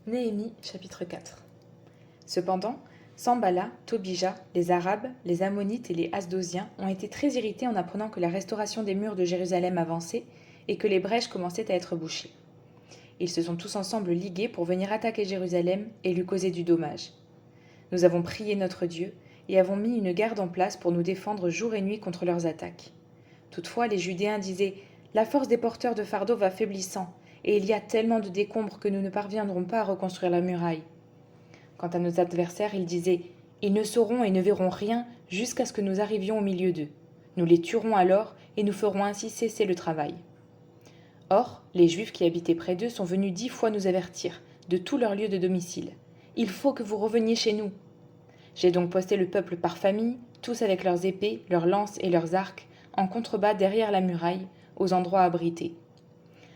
Néhémie chapitre 4. Cependant, Sambala, Tobija, les Arabes, les Ammonites et les Asdosiens ont été très irrités en apprenant que la restauration des murs de Jérusalem avançait et que les brèches commençaient à être bouchées. Ils se sont tous ensemble ligués pour venir attaquer Jérusalem et lui causer du dommage. Nous avons prié notre Dieu et avons mis une garde en place pour nous défendre jour et nuit contre leurs attaques. Toutefois, les Judéens disaient « La force des porteurs de fardeaux va faiblissant, et il y a tellement de décombres que nous ne parviendrons pas à reconstruire la muraille. » Quant à nos adversaires, ils disaient « Ils ne sauront et ne verront rien jusqu'à ce que nous arrivions au milieu d'eux. Nous les tuerons alors et nous ferons ainsi cesser le travail. » Or, les Juifs qui habitaient près d'eux sont venus 10 fois nous avertir, de tous leurs lieux de domicile. « Il faut que vous reveniez chez nous. » J'ai donc posté le peuple par famille, tous avec leurs épées, leurs lances et leurs arcs, en contrebas derrière la muraille, aux endroits abrités.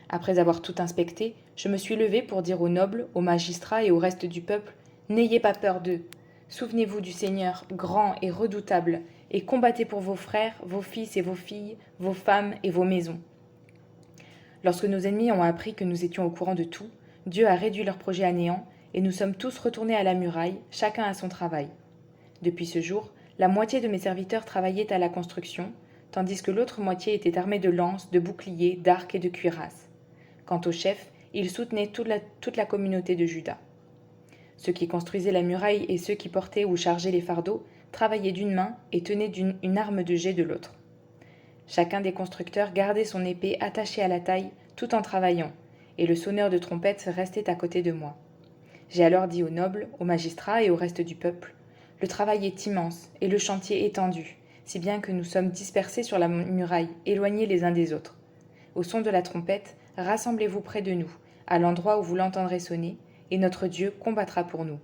Après avoir tout inspecté, je me suis levé pour dire aux nobles, aux magistrats et au reste du peuple « N'ayez pas peur d'eux. Souvenez-vous du Seigneur, grand et redoutable, et combattez pour vos frères, vos fils et vos filles, vos femmes et vos maisons. » Lorsque nos ennemis ont appris que nous étions au courant de tout, Dieu a réduit leur projet à néant, et nous sommes tous retournés à la muraille, chacun à son travail. Depuis ce jour, la moitié de mes serviteurs travaillaient à la construction, tandis que l'autre moitié était armée de lances, de boucliers, d'arcs et de cuirasses. Quant au chef, il soutenait toute la communauté de Juda. Ceux qui construisaient la muraille et ceux qui portaient ou chargeaient les fardeaux travaillaient d'une main et tenaient une arme de jet de l'autre. Chacun des constructeurs gardait son épée attachée à la taille tout en travaillant, et le sonneur de trompette restait à côté de moi. J'ai alors dit aux nobles, aux magistrats et au reste du peuple « Le travail est immense et le chantier étendu, si bien que nous sommes dispersés sur la muraille, éloignés les uns des autres. Au son de la trompette, rassemblez-vous près de nous, à l'endroit où vous l'entendrez sonner, et notre Dieu combattra pour nous. »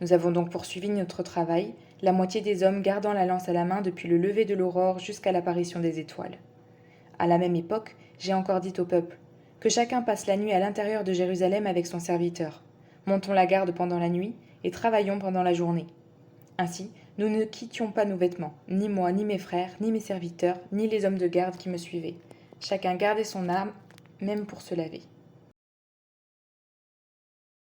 Nous avons donc poursuivi notre travail, la moitié des hommes gardant la lance à la main depuis le lever de l'aurore jusqu'à l'apparition des étoiles. À la même époque, j'ai encore dit au peuple « Que chacun passe la nuit à l'intérieur de Jérusalem avec son serviteur. Montons la garde pendant la nuit et travaillons pendant la journée. » Ainsi, nous ne quittions pas nos vêtements, ni moi, ni mes frères, ni mes serviteurs, ni les hommes de garde qui me suivaient. Chacun gardait son arme, même pour se laver.